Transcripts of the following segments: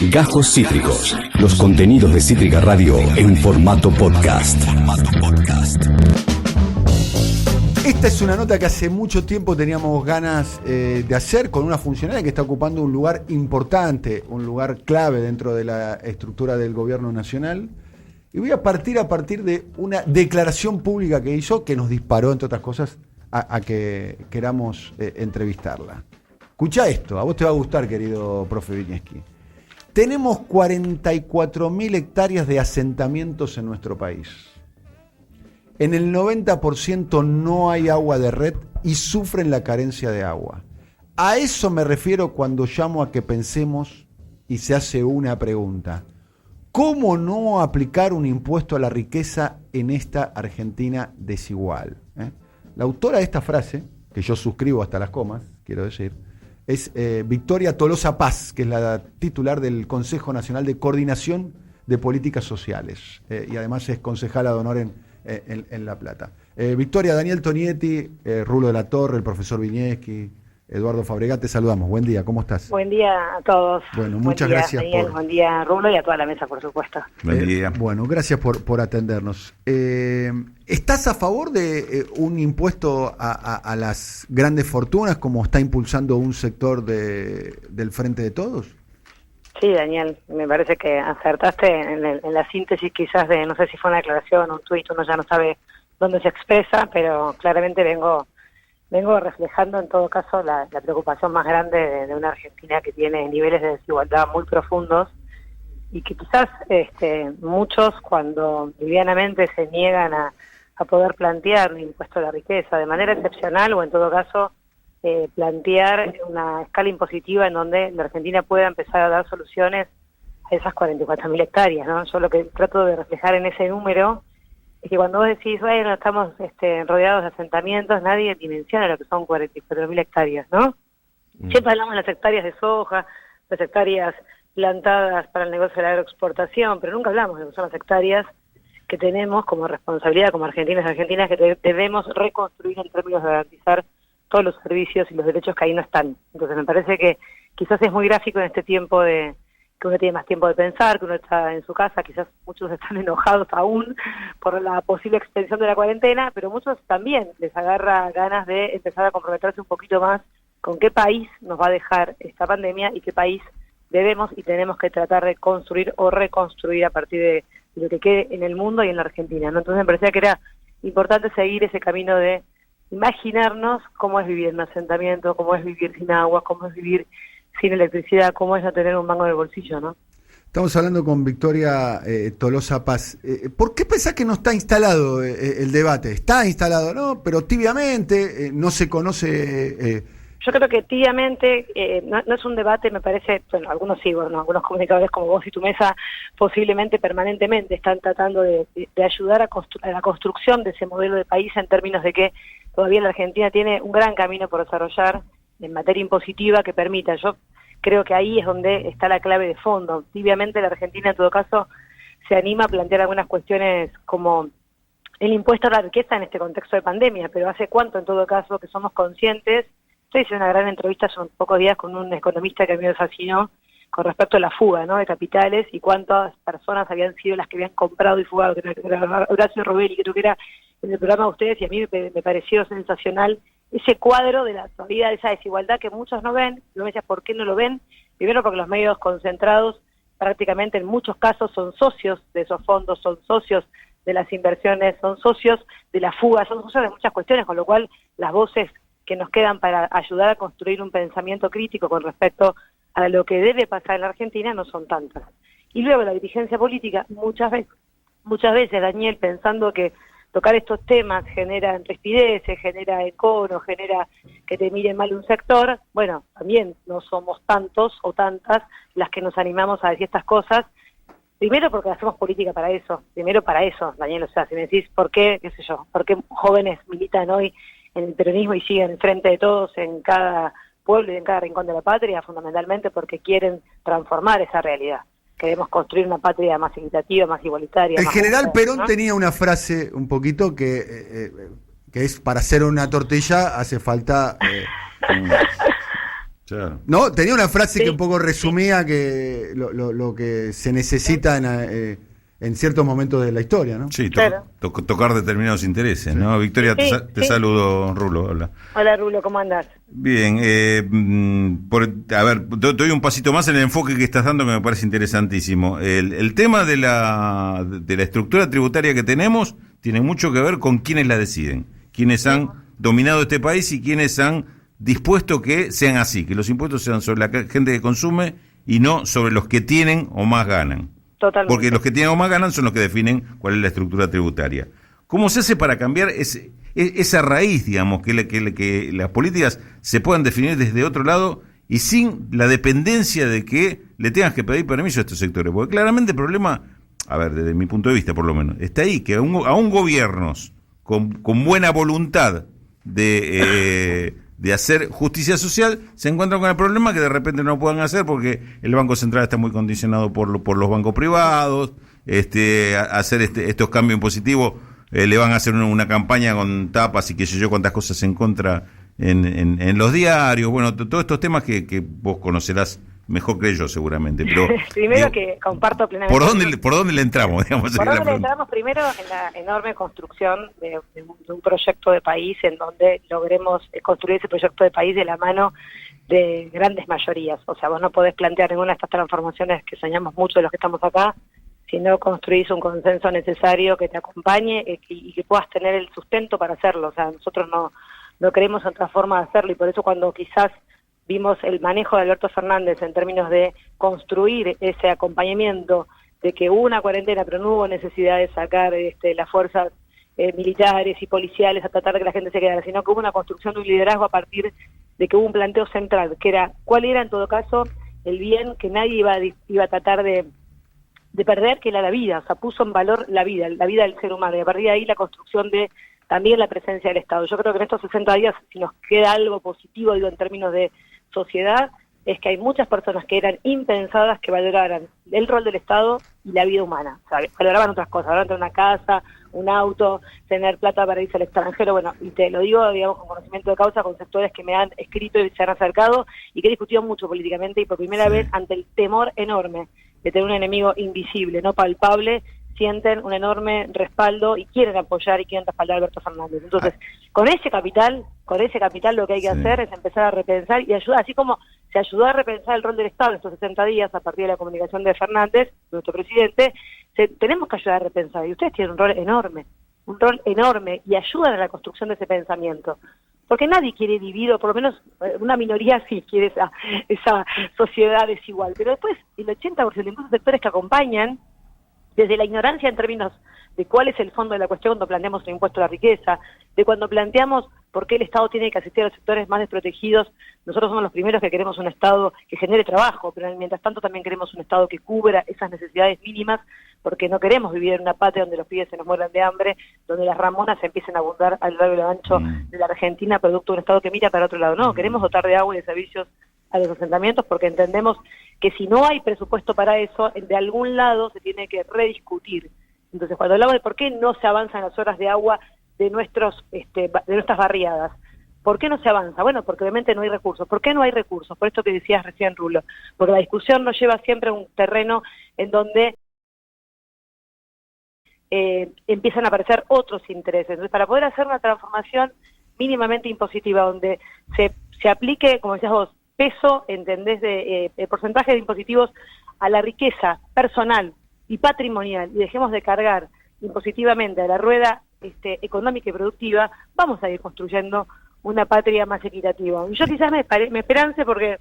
Gajos Cítricos. Los contenidos de Cítrica Radio en formato podcast. Esta es una nota que hace mucho tiempo teníamos ganas de hacer con una funcionaria que está ocupando un lugar importante, un lugar clave dentro de la estructura del gobierno nacional. Y voy a partir de una declaración pública que hizo que nos disparó, entre otras cosas, a que queramos entrevistarla. Escuchá esto, a vos te va a gustar, querido profe Vinieski. Tenemos 44.000 hectáreas de asentamientos en nuestro país. En el 90% no hay agua de red y sufren la carencia de agua. A eso me refiero cuando llamo a que pensemos y se hace una pregunta. ¿Cómo no aplicar un impuesto a la riqueza en esta Argentina desigual? La autora de esta frase, que yo suscribo hasta las comas, quiero decir, es Victoria Tolosa Paz, que es la titular del Consejo Nacional de Coordinación de Políticas Sociales, y además es concejala de honor en La Plata. Victoria, Daniel Tonietti, Rulo de la Torre, el profesor Vinieski, Eduardo Fabregat, te saludamos. Buen día, ¿cómo estás? Buen día a todos. Bueno, muchas gracias. Daniel, buen día, Rulo, y a toda la mesa, por supuesto. Buen día. Bueno, gracias por atendernos. ¿Estás a favor de un impuesto a las grandes fortunas como está impulsando un sector del Frente de Todos? Sí, Daniel, me parece que acertaste en la síntesis quizás de, no sé si fue una declaración o un tuit, uno ya no sabe dónde se expresa, pero claramente vengo reflejando en todo caso la preocupación más grande de una Argentina que tiene niveles de desigualdad muy profundos y que quizás muchos cuando livianamente se niegan a poder plantear un impuesto a la riqueza de manera excepcional o en todo caso plantear una escala impositiva en donde la Argentina pueda empezar a dar soluciones a esas 44.000 hectáreas, ¿no? Yo lo que trato de reflejar en ese número es que cuando vos decís, bueno, estamos rodeados de asentamientos, nadie dimensiona lo que son 44.000 hectáreas, ¿no? Siempre hablamos de las hectáreas de soja, las hectáreas plantadas para el negocio de la agroexportación, pero nunca hablamos de lo que son las hectáreas que tenemos como responsabilidad, como argentinos y argentinas, que debemos reconstruir en términos de garantizar todos los servicios y los derechos que ahí no están. Entonces me parece que quizás es muy gráfico en este tiempo que uno tiene más tiempo de pensar, que uno está en su casa, quizás muchos están enojados aún por la posible extensión de la cuarentena, pero muchos también les agarra ganas de empezar a comprometerse un poquito más con qué país nos va a dejar esta pandemia y qué país debemos y tenemos que tratar de construir o reconstruir a partir de lo que quede en el mundo y en la Argentina, ¿no? Entonces me parecía que era importante seguir ese camino de imaginarnos cómo es vivir en un asentamiento, cómo es vivir sin agua, cómo es vivir sin electricidad, cómo es no tener un mango en el bolsillo, ¿no? Estamos hablando con Victoria Tolosa Paz. ¿Por qué pensás que no está instalado el debate? Está instalado, ¿no? Pero tibiamente, no se conoce... Yo creo que tibiamente no es un debate, me parece, bueno, algunos sí, bueno, algunos comunicadores como vos y tu mesa posiblemente permanentemente están tratando de ayudar a la construcción de ese modelo de país en términos de que todavía la Argentina tiene un gran camino por desarrollar en materia impositiva que permita. Yo creo que ahí es donde está la clave de fondo. Tibiamente la Argentina en todo caso se anima a plantear algunas cuestiones como el impuesto a la riqueza en este contexto de pandemia, pero ¿hace cuánto en todo caso que somos conscientes? Yo hice una gran entrevista hace unos pocos días con un economista que a mí me fascinó con respecto a la fuga, ¿no?, de capitales y cuántas personas habían sido las que habían comprado y fugado, que era Horacio Robelli, creo que era en el programa de ustedes, y a mí me pareció sensacional ese cuadro de la todavía de esa desigualdad que muchos no ven. Yo me decía, ¿por qué no lo ven? Primero porque los medios concentrados prácticamente en muchos casos son socios de esos fondos, son socios de las inversiones, son socios de la fuga, son socios de muchas cuestiones, con lo cual las voces que nos quedan para ayudar a construir un pensamiento crítico con respecto a lo que debe pasar en la Argentina no son tantas. Y luego la dirigencia política, muchas veces, Daniel, pensando que tocar estos temas genera rispideces, genera encono, genera que te miren mal un sector, bueno, también no somos tantos o tantas las que nos animamos a decir estas cosas, primero porque hacemos política para eso, Daniel, o sea, si me decís por qué jóvenes militan hoy en el peronismo y siguen frente de todos en cada pueblo y en cada rincón de la patria, fundamentalmente porque quieren transformar esa realidad. Queremos construir una patria más equitativa, más igualitaria. El más general justa, Perón, ¿no?, tenía una frase un poquito que es: para hacer una tortilla hace falta Claro. ¿No? Tenía una frase Sí, que un poco resumía que lo que se necesita en ciertos momentos de la historia, ¿no? Sí, Claro. tocar determinados intereses, ¿no? Victoria, Sí, te sí. saludo, Rulo, hola. Hola Rulo, ¿cómo andás? Bien, a ver, doy un pasito más en el enfoque que estás dando que me parece interesantísimo. El tema de la estructura tributaria que tenemos tiene mucho que ver con quienes la deciden, quienes han dominado este país y quienes han dispuesto que sean así, que los impuestos sean sobre la gente que consume y no sobre los que tienen o más ganan. Totalmente. Porque los que tienen o más ganan son los que definen cuál es la estructura tributaria. ¿Cómo se hace para cambiar esa raíz, digamos, que las políticas se puedan definir desde otro lado y sin la dependencia de que le tengas que pedir permiso a estos sectores? Porque claramente el problema, a ver, desde mi punto de vista por lo menos, está ahí, que aún gobiernos con buena voluntad de hacer justicia social, se encuentran con el problema que de repente no puedan hacer porque el Banco Central está muy condicionado por los bancos privados, hacer estos cambios impositivos, le van a hacer una campaña con tapas y qué sé yo cuántas cosas en contra en los diarios, bueno, todos estos temas que vos conocerás mejor que yo seguramente, pero Primero que comparto plenamente. ¿por dónde le entramos? Digamos, ¿Por dónde le entramos? Primero en la enorme construcción de un proyecto de país en donde logremos construir ese proyecto de país de la mano de grandes mayorías. O sea, vos no podés plantear ninguna de estas transformaciones que soñamos mucho de los que estamos acá si no construís un consenso necesario que te acompañe y que puedas tener el sustento para hacerlo. O sea, nosotros no queremos otra forma de hacerlo y por eso cuando quizás vimos el manejo de Alberto Fernández en términos de construir ese acompañamiento de que hubo una cuarentena pero no hubo necesidad de sacar las fuerzas militares y policiales a tratar de que la gente se quedara, sino que hubo una construcción de un liderazgo a partir de que hubo un planteo central, que era cuál era en todo caso el bien que nadie iba a tratar de perder, que era la vida. O sea, puso en valor la vida del ser humano, y a partir de ahí la construcción de también la presencia del Estado. Yo creo que en estos 60 días, si nos queda algo positivo, digo, en términos de sociedad, es que hay muchas personas que eran impensadas que valoraran el rol del Estado y la vida humana. O sea, valoraban otras cosas, valoraban tener una casa, un auto, tener plata para irse al extranjero, bueno, y te lo digo, digamos, con conocimiento de causa, con sectores que me han escrito y se han acercado y que he discutido mucho políticamente y por primera vez ante el temor enorme de tener un enemigo invisible, no palpable, sienten un enorme respaldo y quieren apoyar y quieren respaldar a Alberto Fernández. Entonces, con ese capital lo que hay que hacer es empezar a repensar y ayudar, así como se ayudó a repensar el rol del Estado en estos 60 días a partir de la comunicación de Fernández, nuestro presidente, tenemos que ayudar a repensar. Y ustedes tienen un rol enorme y ayudan a la construcción de ese pensamiento. Porque nadie quiere dividir, o por lo menos una minoría sí quiere esa sociedad desigual. Pero después el 80% de los sectores que acompañan, desde la ignorancia en términos de cuál es el fondo de la cuestión cuando planteamos el impuesto a la riqueza, de cuando planteamos por qué el Estado tiene que asistir a los sectores más desprotegidos. Nosotros somos los primeros que queremos un Estado que genere trabajo, pero mientras tanto también queremos un Estado que cubra esas necesidades mínimas, porque no queremos vivir en una patria donde los pibes se nos mueran de hambre, donde las ramonas empiecen a abundar a lo largo y lo ancho de la Argentina, producto de un Estado que mira para otro lado. No, queremos dotar de agua y de servicios a los asentamientos porque entendemos que si no hay presupuesto para eso, de algún lado se tiene que rediscutir. Entonces, cuando hablamos de por qué no se avanzan las horas de agua de nuestras barriadas, ¿por qué no se avanza? Bueno, porque obviamente no hay recursos. ¿Por qué no hay recursos? Por esto que decías recién, Rulo. Porque la discusión nos lleva siempre a un terreno en donde empiezan a aparecer otros intereses. Entonces, para poder hacer una transformación mínimamente impositiva, donde se aplique, como decías vos, peso, ¿entendés?, de porcentaje de impositivos a la riqueza personal y patrimonial, y dejemos de cargar impositivamente a la rueda económica y productiva, vamos a ir construyendo una patria más equitativa. Y yo quizás me esperance porque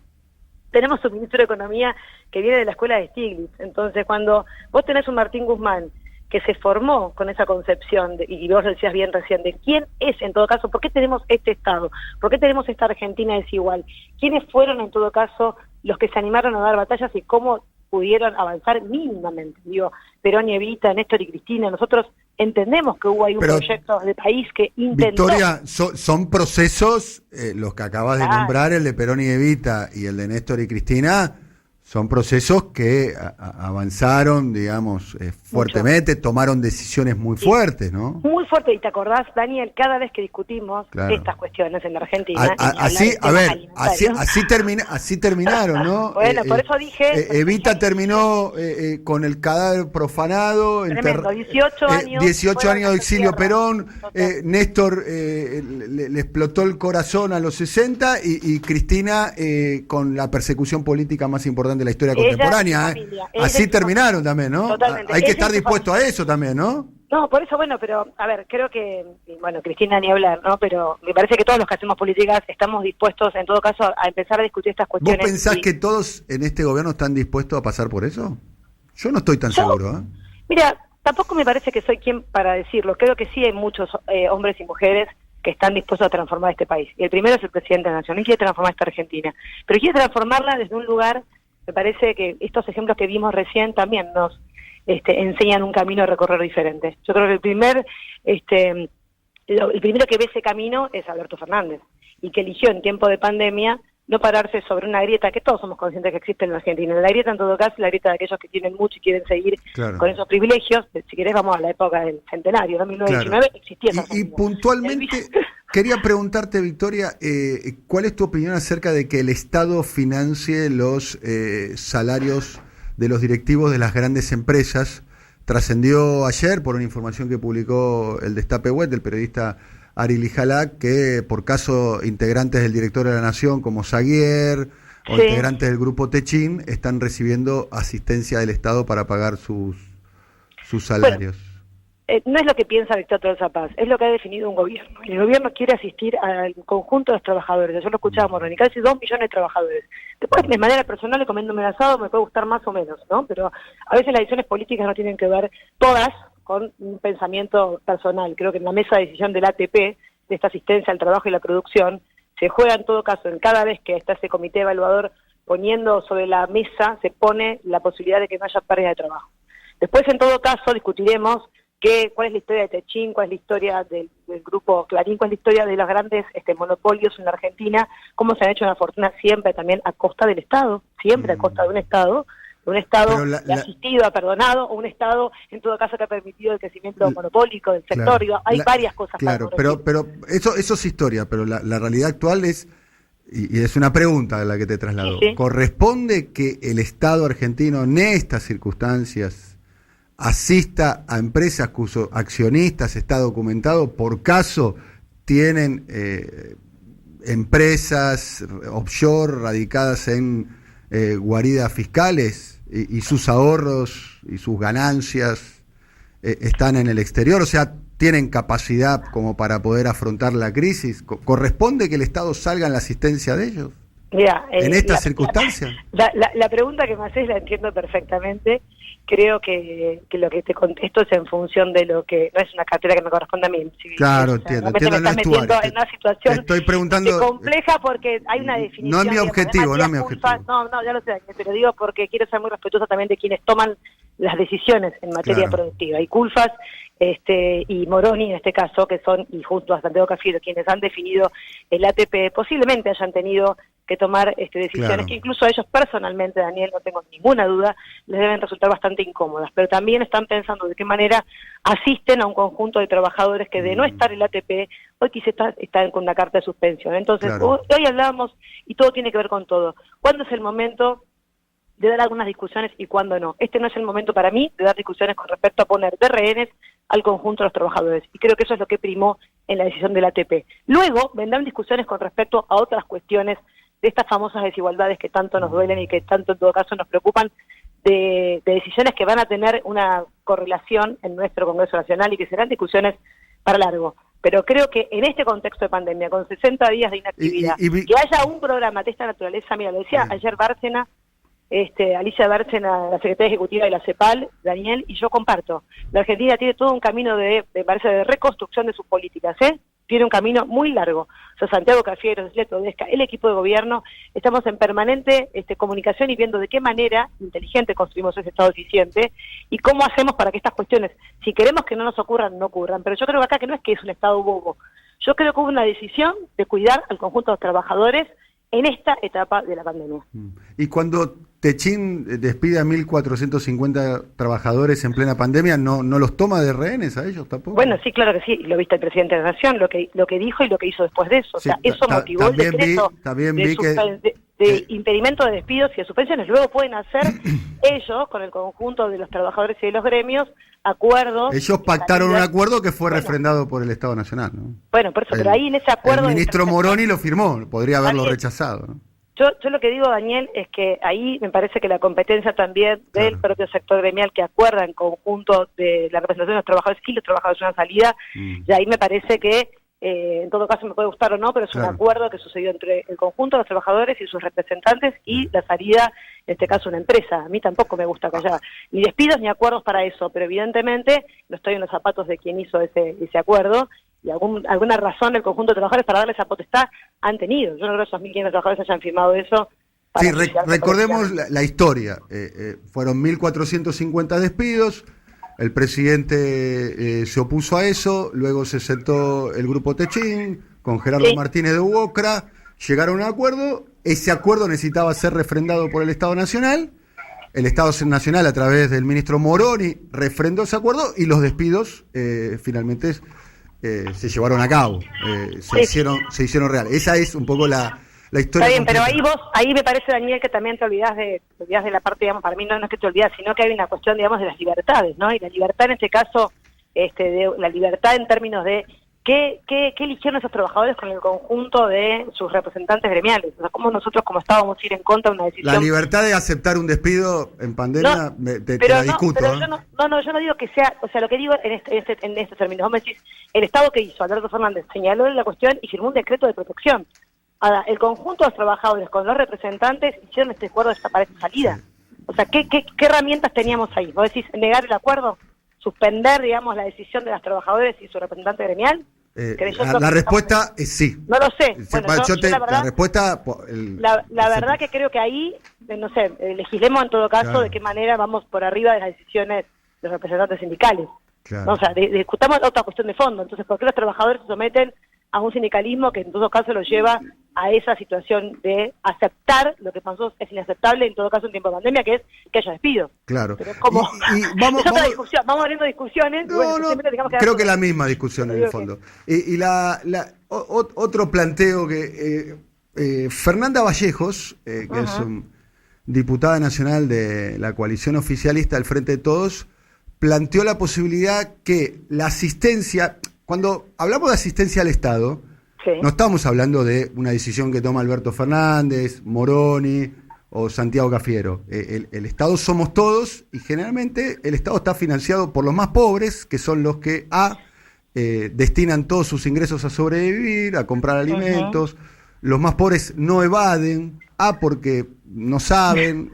tenemos un ministro de Economía que viene de la escuela de Stiglitz. Entonces, cuando vos tenés un Martín Guzmán que se formó con esa concepción, y vos lo decías bien recién, de quién es en todo caso, por qué tenemos este Estado, por qué tenemos esta Argentina desigual, quiénes fueron en todo caso los que se animaron a dar batallas y cómo pudieron avanzar mínimamente. Digo, Perón y Evita, Néstor y Cristina, nosotros entendemos que hubo ahí un proyecto de país que intentó... Victoria, son procesos, los que acabas de nombrar, el de Perón y Evita y el de Néstor y Cristina, Son procesos que avanzaron, digamos, fuertemente, tomaron decisiones muy fuertes, ¿no? Muy fuerte, y te acordás, Daniel, cada vez que discutimos estas cuestiones en la Argentina... Así terminaron, ¿no? Bueno, por eso dije... Evita terminó con el cadáver profanado. Tremendo, 18 años. 18 años de exilio Perón, Néstor le explotó el corazón a los 60 y Cristina con la persecución política más importante de la historia contemporánea. Así terminaron también, ¿no? Totalmente. Hay que estar dispuesto a eso también, ¿no? No, por eso, bueno, pero, a ver, creo que, bueno, Cristina ni hablar, ¿no? Pero me parece que todos los que hacemos políticas estamos dispuestos, en todo caso, a empezar a discutir estas cuestiones. ¿Vos pensás que todos en este gobierno están dispuestos a pasar por eso? Yo no estoy tan seguro, ¿eh? Mira, tampoco me parece que soy quien para decirlo. Creo que sí hay muchos hombres y mujeres que están dispuestos a transformar este país. Y el primero es el presidente de la Nación, y quiere transformar esta Argentina. Pero quiere transformarla desde un lugar, me parece que estos ejemplos que vimos recién también nos enseñan un camino a recorrer diferente. Yo creo que el primero que ve ese camino es Alberto Fernández, y que eligió en tiempo de pandemia no pararse sobre una grieta que todos somos conscientes que existe en la Argentina. La grieta, en todo caso, es la grieta de aquellos que tienen mucho y quieren seguir con esos privilegios. Si querés, vamos a la época del centenario, ¿no? 1919 existía esa y puntualmente, quería preguntarte, Victoria, ¿cuál es tu opinión acerca de que el Estado financie los salarios de los directivos de las grandes empresas? Trascendió ayer, por una información que publicó el Destape Web del periodista Ari Lijalá, que por caso integrantes del Directorio de la Nación como Saguier o integrantes del Grupo Techín están recibiendo asistencia del Estado para pagar sus salarios. Bueno, no es lo que piensa Víctor Tolosa Paz, es lo que ha definido un gobierno. Y el gobierno quiere asistir al conjunto de los trabajadores. Ayer lo escuchábamos, casi 2 millones de trabajadores. Después, de manera personal, comiéndome el asado, me puede gustar más o menos, ¿no? Pero a veces las decisiones políticas no tienen que ver todas con un pensamiento personal. Creo que en la mesa de decisión del ATP, de esta asistencia al trabajo y la producción, se juega en todo caso, en cada vez que está ese comité evaluador poniendo sobre la mesa, se pone la posibilidad de que no haya pérdida de trabajo. Después, en todo caso, discutiremos cuál es la historia de Techín, cuál es la historia del grupo Clarín, cuál es la historia de los grandes monopolios en la Argentina, cómo se han hecho una fortuna siempre también a costa del Estado, siempre a costa de un Estado asistido, perdonado, o un Estado, en todo caso, que ha permitido el crecimiento monopólico del sector. Hay varias cosas. Claro, pero eso es historia, pero la realidad actual es, y es una pregunta la que te traslado, sí. ¿Corresponde que el Estado argentino en estas circunstancias asista a empresas cuyos accionistas está documentado por caso tienen empresas offshore radicadas en guaridas fiscales y sus ahorros y sus ganancias están en el exterior? O sea, ¿tienen capacidad como para poder afrontar la crisis? ¿Corresponde que el Estado salga en la asistencia de ellos? Mira, en estas circunstancias. La pregunta que me haces la entiendo perfectamente. Creo que lo que te contesto es en función de lo que no es una cartera que me corresponde a mí. Claro, entiendo. Me estás metiendo en una situación estoy preguntando, compleja porque hay una definición. No es mi objetivo, no es mi objetivo. No, ya lo sé, pero digo porque quiero ser muy respetuosa también de quienes toman las decisiones en materia productiva. Y Culfas y Moroni en este caso, que son, y junto a Santiago Cafiero, quienes han definido el ATP, posiblemente hayan tenido que tomar decisiones que incluso a ellos personalmente, Daniel, no tengo ninguna duda, les deben resultar bastante incómodas, pero también están pensando de qué manera asisten a un conjunto de trabajadores que de no estar el ATP, hoy quizás están con una carta de suspensión. Entonces, hoy hablábamos, y todo tiene que ver con todo, ¿cuándo es el momento de dar algunas discusiones y cuándo no? Este no es el momento para mí de dar discusiones con respecto a poner de rehenes al conjunto de los trabajadores, y creo que eso es lo que primó en la decisión del ATP. Luego vendrán discusiones con respecto a otras cuestiones de estas famosas desigualdades que tanto nos duelen y que tanto en todo caso nos preocupan, de decisiones que van a tener una correlación en nuestro Congreso Nacional y que serán discusiones para largo. Pero creo que en este contexto de pandemia, con 60 días de inactividad, que haya un programa de esta naturaleza, mira, lo decía ayer Bárcena, Alicia Bárcena, la secretaria ejecutiva de la CEPAL, Daniel, y yo comparto. La Argentina tiene todo un camino de reconstrucción de sus políticas, tiene un camino muy largo. O sea, Santiago Cafiero, Cecilia Todesca, el equipo de gobierno, estamos en permanente comunicación y viendo de qué manera inteligente construimos ese Estado eficiente y cómo hacemos para que estas cuestiones, si queremos que no nos ocurran, no ocurran. Pero yo creo que acá que no es que es un Estado bobo. Yo creo que hubo una decisión de cuidar al conjunto de los trabajadores en esta etapa de la pandemia. Y cuando Techín despide a 1.450 trabajadores en plena pandemia, ¿no los toma de rehenes a ellos tampoco? Bueno, sí, claro que sí, lo viste el presidente de la Nación, lo que dijo y lo que hizo después de eso. O sea, Sí, eso motivó el decreto de impedimento de despidos y de suspensiones. Luego pueden hacer ellos, con el conjunto de los trabajadores y de los gremios, acuerdos. Ellos pactaron un acuerdo que fue refrendado por el Estado Nacional, ¿no? Bueno, por eso, pero ahí en ese acuerdo... El ministro Moroni lo firmó, podría haberlo rechazado, ¿no? Yo lo que digo, Daniel, es que ahí me parece que la competencia también del propio sector gremial que acuerda en conjunto de la representación de los trabajadores y los trabajadores una salida, y ahí me parece que, en todo caso me puede gustar o no, pero es un acuerdo que sucedió entre el conjunto de los trabajadores y sus representantes y la salida, en este caso una empresa. A mí tampoco me gusta que haya ni despidos ni acuerdos para eso, pero evidentemente no estoy en los zapatos de quien hizo ese acuerdo, y alguna razón del conjunto de trabajadores para darle esa potestad han tenido. Yo no creo que esos 1.500 trabajadores hayan firmado eso. Sí, recordemos la historia. Fueron 1.450 despidos, el presidente se opuso a eso, luego se sentó el grupo Techín con Gerardo Martínez de Uocra, llegaron a un acuerdo, ese acuerdo necesitaba ser refrendado por el Estado Nacional, el Estado Nacional a través del ministro Moroni refrendó ese acuerdo y los despidos finalmente se llevaron a cabo, se hicieron real. Esa es un poco la historia. Está bien, pero ahí me parece, Daniel, que también te olvidás de la parte, digamos, para mí no es que te olvidas, sino que hay una cuestión, digamos, de las libertades, ¿no? Y la libertad en este caso, de la libertad en términos de qué eligieron esos trabajadores con el conjunto de sus representantes gremiales. O sea, cómo nosotros como Estado vamos a ir en contra de una decisión. La libertad de aceptar un despido en pandemia, te la discuto. Pero yo no digo que sea, o sea, lo que digo en este término, vos me decís, el Estado que hizo, Alberto Fernández, señaló la cuestión y firmó un decreto de protección. Ahora, el conjunto de los trabajadores con los representantes hicieron este acuerdo para esta salida. O sea, ¿qué herramientas teníamos ahí? ¿Vos decís negar el acuerdo? ¿Suspender, digamos, la decisión de los trabajadores y su representante gremial? La respuesta es sí. No lo sé. Bueno, la respuesta... La verdad que creo que ahí, no sé, legislemos en todo caso de qué manera vamos por arriba de las decisiones de los representantes sindicales. ¿No? O sea, discutamos otra cuestión de fondo. Entonces, ¿por qué los trabajadores se someten a un sindicalismo que en todo caso los lleva a esa situación de aceptar lo que pasó? Es inaceptable en todo caso en tiempo de pandemia, que es que haya despido. Claro. Pero como vamos abriendo discusiones. Creo que la misma discusión en el fondo. Y otro planteo que Fernanda Vallejos, que es diputada nacional de la coalición oficialista del Frente de Todos, planteó la posibilidad que la asistencia... Cuando hablamos de asistencia al Estado, no estamos hablando de una decisión que toma Alberto Fernández, Moroni o Santiago Cafiero. El Estado somos todos y generalmente el Estado está financiado por los más pobres, que son los que destinan todos sus ingresos a sobrevivir, a comprar alimentos. Los más pobres no evaden, porque no saben.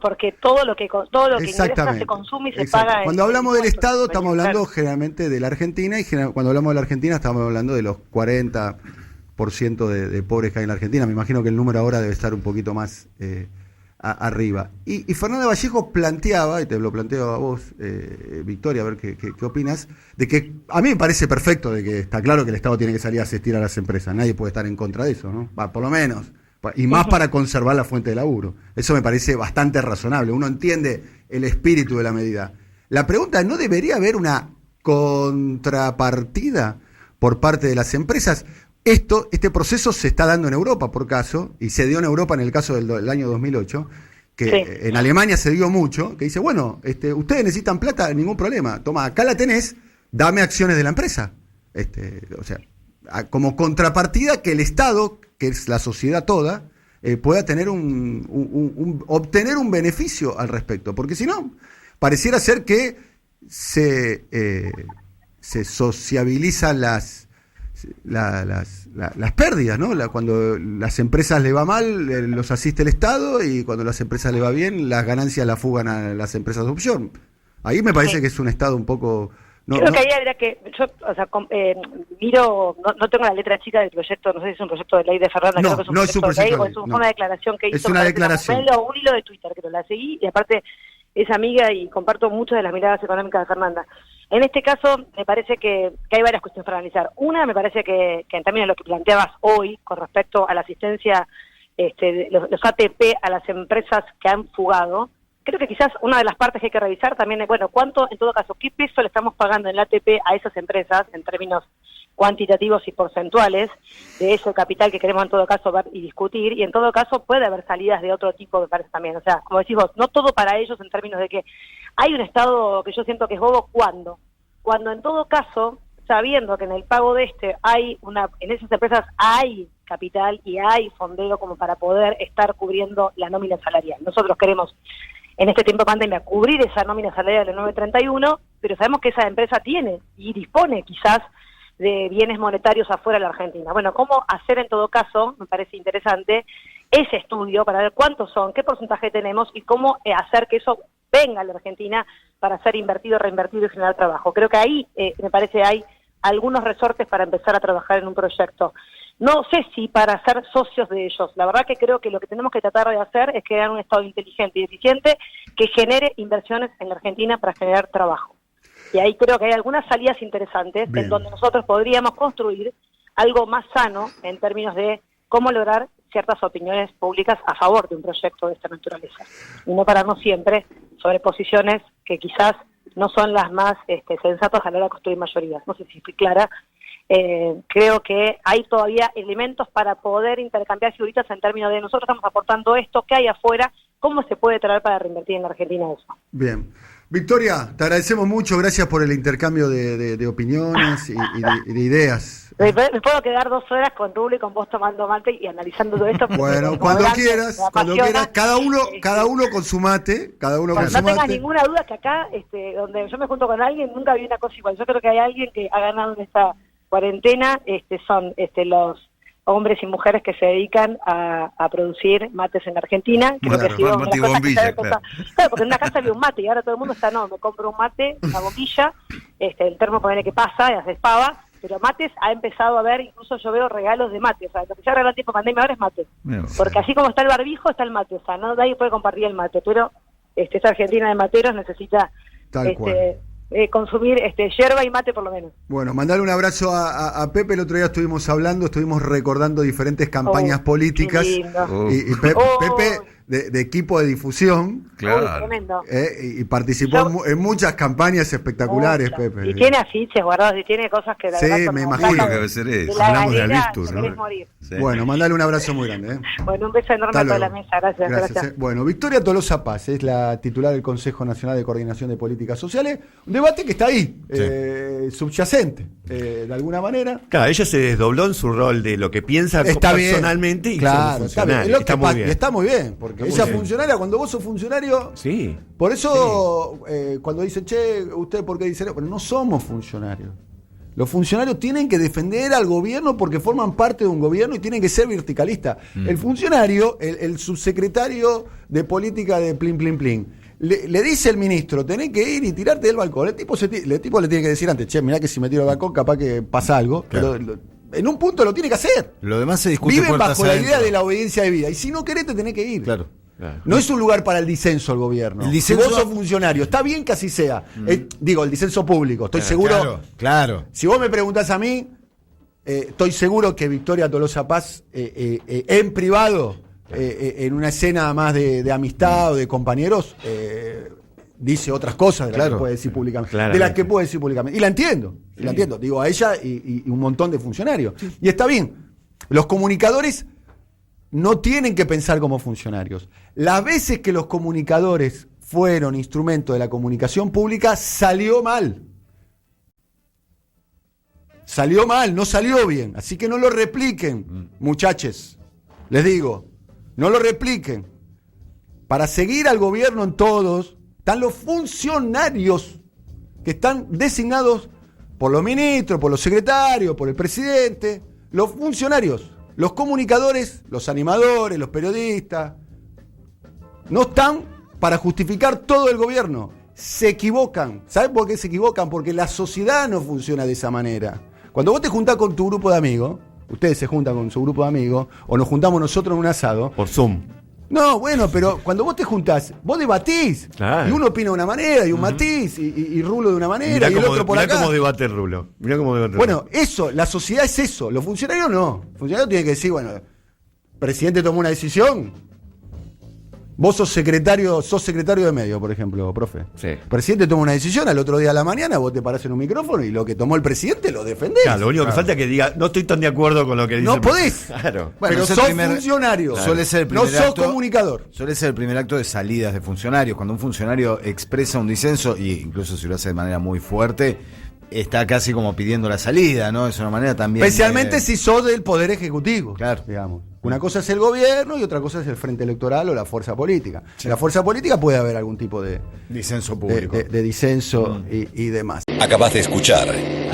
Porque todo lo que ingresa se consume y se paga. Cuando hablamos del Estado estamos hablando generalmente de la Argentina y cuando hablamos de la Argentina estamos hablando de los 40% de pobres que hay en la Argentina. Me imagino que el número ahora debe estar un poquito más arriba. Y Fernanda Vallejo planteaba, y te lo planteo a vos, Victoria, a ver qué opinas, de que a mí me parece perfecto, de que está claro que el Estado tiene que salir a asistir a las empresas. Nadie puede estar en contra de eso, ¿no? Por lo menos. Y más para conservar la fuente de laburo. Eso me parece bastante razonable. Uno entiende el espíritu de la medida. La pregunta es, ¿no debería haber una contrapartida por parte de las empresas? Este proceso se está dando en Europa, por caso, y se dio en Europa en el caso del año 2008, que en Alemania se dio mucho, que dice, bueno, ustedes necesitan plata, ningún problema. Toma, acá la tenés, dame acciones de la empresa. O sea, como contrapartida que el Estado, que es la sociedad toda, pueda tener obtener un beneficio al respecto, porque si no, pareciera ser que se sociabilizan las pérdidas, ¿no? Cuando las empresas le va mal, los asiste el Estado, y cuando las empresas le va bien, las ganancias las fugan a las empresas de opción. Ahí me parece que es un Estado un poco... Creo que ahí habría que, yo, o sea, miro, no tengo la letra chica del proyecto, no sé si es un proyecto de ley de Fernández, creo que es un proyecto de ley, o es una declaración que hizo. Es una declaración. Un hilo de Twitter, que la seguí, y aparte es amiga y comparto muchas de las miradas económicas de Fernanda. En este caso, me parece que hay varias cuestiones para analizar. Una, me parece que en términos de lo que planteabas hoy, con respecto a la asistencia los ATP a las empresas que han fugado, creo que quizás una de las partes que hay que revisar también es, bueno, cuánto, en todo caso, qué peso le estamos pagando en el ATP a esas empresas en términos cuantitativos y porcentuales de ese capital que queremos en todo caso ver y discutir, y en todo caso puede haber salidas de otro tipo, me parece también. O sea, como decís vos, no todo para ellos en términos de que hay un Estado que yo siento que es bobo, cuando en todo caso, sabiendo que en el pago de en esas empresas hay capital y hay fondeo como para poder estar cubriendo la nómina salarial. Nosotros queremos, en este tiempo de pandemia, cubrir esa nómina salarial del 931, pero sabemos que esa empresa tiene y dispone quizás de bienes monetarios afuera de la Argentina. Bueno, ¿cómo hacer en todo caso? Me parece interesante ese estudio para ver cuántos son, qué porcentaje tenemos y cómo hacer que eso venga a la Argentina para ser invertido, reinvertido y generar trabajo. Creo que ahí, me parece, hay algunos resortes para empezar a trabajar en un proyecto. No sé si para ser socios de ellos. La verdad que creo que lo que tenemos que tratar de hacer es crear un Estado inteligente y eficiente que genere inversiones en la Argentina para generar trabajo. Y ahí creo que hay algunas salidas interesantes en donde nosotros podríamos construir algo más sano en términos de cómo lograr ciertas opiniones públicas a favor de un proyecto de esta naturaleza. Y no pararnos siempre sobre posiciones que quizás no son las más sensatas a la hora de construir mayorías. No sé si estoy clara. Creo que hay todavía elementos para poder intercambiar figuritas en términos de nosotros estamos aportando esto, ¿qué hay afuera? ¿Cómo se puede traer para reinvertir en la Argentina eso? Bien. Victoria, te agradecemos mucho, gracias por el intercambio de opiniones y de ideas. Me puedo quedar 2 horas con Rulo y con vos tomando mate y analizando todo esto. Bueno, cuando quieras, cada uno con su mate, no tengas ninguna duda que acá, donde yo me junto con alguien, nunca vi una cosa igual. Yo creo que hay alguien que ha ganado en esta cuarentena, son los hombres y mujeres que se dedican a producir mates en Argentina. Creo que ha sido mate y bombilla, claro, porque en una casa había un mate y ahora todo el mundo está, me compro un mate, una bombilla, el termo ponele que pasa y haces pava, pero mates ha empezado a haber, incluso yo veo regalos de mate, o sea, lo que se ha regalado en tiempo de pandemia ahora es mate, porque así como está el barbijo, está el mate, o sea, nadie puede compartir el mate, pero esta Argentina de materos necesita consumir yerba y mate por lo menos. Bueno, mandarle un abrazo a Pepe. El otro día estuvimos recordando diferentes campañas políticas y Pepe de equipo de difusión, claro, y participó en muchas campañas espectaculares, Pepe. Y tiene afiches guardados y tiene cosas que la verdad, me imagino que debe ser eso. Hablamos de Alvistur, ¿no? Sí. Bueno, mandale un abrazo muy grande. Bueno, un beso enorme a toda la mesa, gracias. Bueno, Victoria Tolosa Paz es la titular del Consejo Nacional de Coordinación de Políticas Sociales, un debate que está ahí, subyacente, de alguna manera. Claro, ella se desdobló en su rol de lo que piensa personalmente y claro, está muy bien. Está muy bien, porque esa bien. Funcionaria, cuando vos sos funcionario, sí, por eso cuando dicen, ¿usted por qué dice eso? Pero no somos funcionarios. Los funcionarios tienen que defender al gobierno porque forman parte de un gobierno y tienen que ser verticalistas. El funcionario, el subsecretario de política de plin, plin, plin, le dice el ministro, tenés que ir y tirarte del balcón. El tipo le tiene que decir antes, mirá que si me tiro del balcón capaz que pasa algo. Claro. Pero en un punto lo tiene que hacer. Lo demás se discute. Viven bajo la idea de la obediencia de vida. Y si no querés, te tenés que ir. Claro. No es un lugar para el disenso al gobierno. Si vos sos funcionario, está bien que así sea. El disenso público, estoy seguro. Claro. Si vos me preguntás a mí, estoy seguro que Victoria Tolosa Paz, en privado, en una escena más de amistad o de compañeros, dice otras cosas de las que puede decir públicamente. De las que puede decir públicamente. Y la entiendo. Digo, a ella y un montón de funcionarios. Sí. Y está bien. Los comunicadores no tienen que pensar como funcionarios. Las veces que los comunicadores fueron instrumento de la comunicación pública, salió mal. Salió mal, no salió bien. Así que no lo repliquen, muchachos. Les digo, no lo repliquen. Para seguir al gobierno en todos, están los funcionarios que están designados por los ministros, por los secretarios, por el presidente. Los funcionarios. Los comunicadores, los animadores, los periodistas, no están para justificar todo el gobierno. Se equivocan. ¿Saben por qué se equivocan? Porque la sociedad no funciona de esa manera. Cuando vos te juntás con tu grupo de amigos, ustedes se juntan con su grupo de amigos, o nos juntamos nosotros en un asado. Por Zoom. No, bueno, pero cuando vos te juntás, vos debatís. Claro. Y uno opina de una manera, y un matiz, y Rulo de una manera, y el otro por acá. Mirá cómo debate el Rulo. Bueno, eso, la sociedad es eso. Los funcionarios no. Los funcionarios tienen que decir, bueno, presidente tomó una decisión. Vos sos secretario de medio, por ejemplo, profe. Sí. El presidente toma una decisión, al otro día a la mañana vos te parás en un micrófono y lo que tomó el presidente lo defendés. Claro, lo único que falta es que diga, no estoy tan de acuerdo con lo que dice. No podés. Claro. Bueno, pero es el sos primer- funcionario. Suele ser el primer no sos acto- comunicador. Suele ser el primer acto de salidas de funcionarios. Cuando un funcionario expresa un disenso, y incluso si lo hace de manera muy fuerte, está casi como pidiendo la salida, ¿no? Es una manera también. Especialmente si sos del Poder Ejecutivo. Claro. Digamos. Una cosa es el gobierno y otra cosa es el frente electoral o la fuerza política. En la fuerza política puede haber algún tipo de Disenso público. de disenso y demás. Acabas de escuchar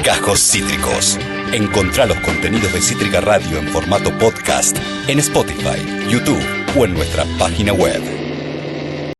Cajos Cítricos. Encontrá los contenidos de Cítrica Radio en formato podcast en Spotify, YouTube o en nuestra página web.